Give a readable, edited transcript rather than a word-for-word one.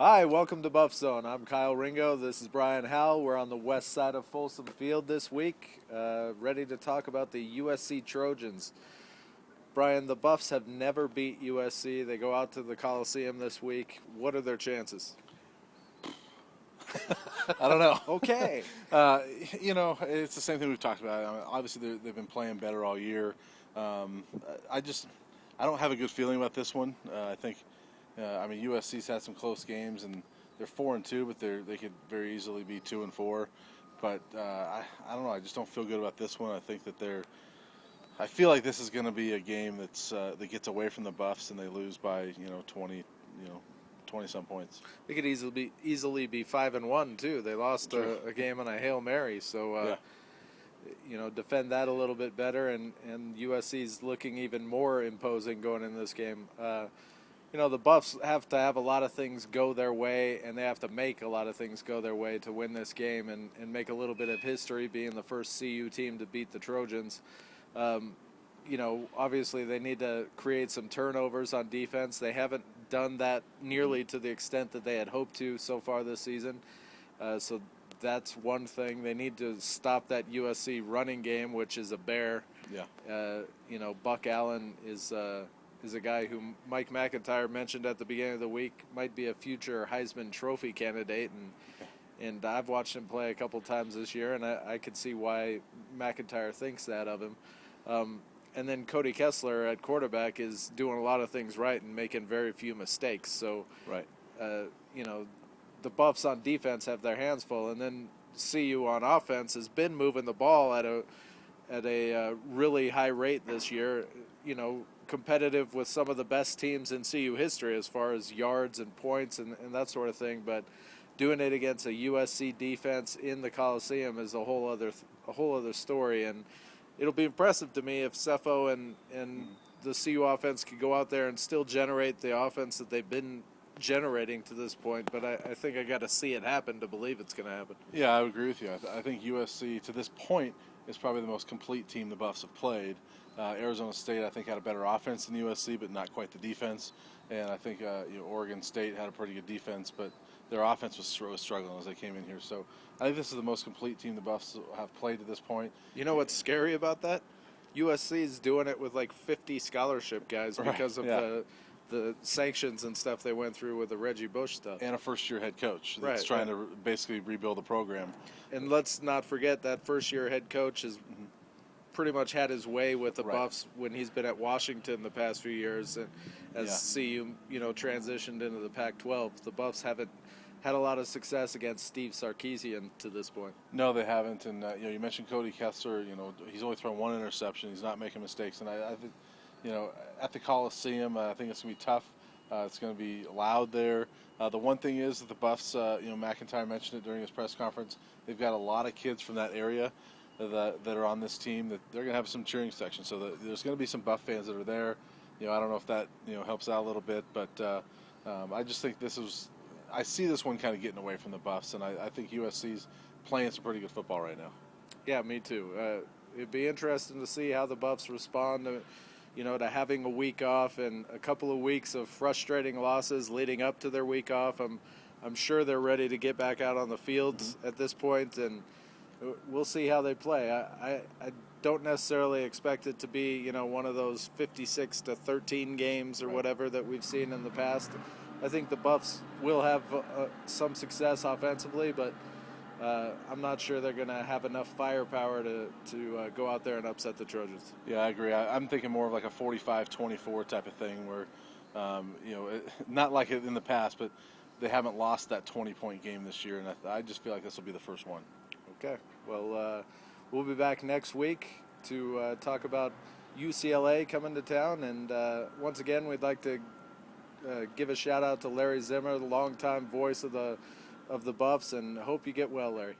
Hi, welcome to Buffzone. I'm Kyle Ringo. This is Brian Howell. We're on the west side of Folsom Field this week, ready to talk about the USC Trojans. Brian, the Buffs have never beat USC. They go out to the Coliseum this week. What are their chances? I don't know. Okay. It's the same thing we've talked about. I mean, obviously, they've been playing better all year. I don't have a good feeling about this one. USC's had some close games, and they're 4-2, but they could very easily be 2-4. But I don't know. I just don't feel good about this one. I feel like this is going to be a game that gets away from the Buffs, and they lose by 20 some points. They could easily be 5-1 too. They lost a game on a Hail Mary, so defend that a little bit better. And USC's looking even more imposing going in this game. The Buffs have to have a lot of things go their way, and they have to make a lot of things go their way to win this game and make a little bit of history, being the first CU team to beat the Trojans. Obviously they need to create some turnovers on defense. They haven't done that nearly to the extent that they had hoped to so far this season. So that's one thing. They need to stop that USC running game, which is a bear. Yeah. Buck Allen is a guy who Mike McIntyre mentioned at the beginning of the week might be a future Heisman Trophy candidate, and I've watched him play a couple times this year, and I could see why McIntyre thinks that of him. And then Cody Kessler at quarterback is doing a lot of things right and making very few mistakes. So, right. The Buffs on defense have their hands full, and then CU on offense has been moving the ball at a really high rate this year. Competitive with some of the best teams in CU history as far as yards and points and that sort of thing. But doing it against a USC defense in the Coliseum is a whole other story. And it'll be impressive to me if Cepho and the CU offense could go out there and still generate the offense that they've been generating to this point. But I think I got to see it happen to believe it's going to happen. Yeah, I would agree with you. I think USC to this point is probably the most complete team the Buffs have played. Arizona State, I think, had a better offense than USC, but not quite the defense. And I think Oregon State had a pretty good defense, but their offense was struggling as they came in here. So I think this is the most complete team the Buffs have played to this point. You know what's scary about that? USC is doing it with like 50 scholarship guys because of the sanctions and stuff they went through with the Reggie Bush stuff. And a first-year head coach that's trying to basically rebuild the program. And let's not forget that first-year head coach has pretty much had his way with the Buffs when he's been at Washington the past few years, and as CU transitioned into the Pac-12. The Buffs haven't had a lot of success against Steve Sarkisian to this point. No, they haven't. And you mentioned Cody Kessler. He's only thrown one interception. He's not making mistakes. And I think, at the Coliseum, I think it's going to be tough. It's going to be loud there. The one thing is that the Buffs, McIntyre mentioned it during his press conference, they've got a lot of kids from that area that are on this team, that they're going to have some cheering sections. So there's going to be some Buff fans that are there. I don't know if that helps out a little bit, but I just think I see this one kind of getting away from the Buffs, and I think USC's playing some pretty good football right now. Yeah, me too. It'd be interesting to see how the Buffs respond to having a week off and a couple of weeks of frustrating losses leading up to their week off. I'm sure they're ready to get back out on the field at this point, and we'll see how they play. I don't necessarily expect it to be one of those 56-13 games or whatever that we've seen in the past. I think the Buffs will have some success offensively, but I'm not sure they're going to have enough firepower to go out there and upset the Trojans. Yeah, I agree. I'm thinking more of like a 45-24 type of thing where, not like it in the past, but they haven't lost that 20-point game this year, and I just feel like this will be the first one. Okay. Well, we'll be back next week to talk about UCLA coming to town, and once again, we'd like to give a shout out to Larry Zimmer, the longtime voice of the Buffs, and hope you get well, Larry.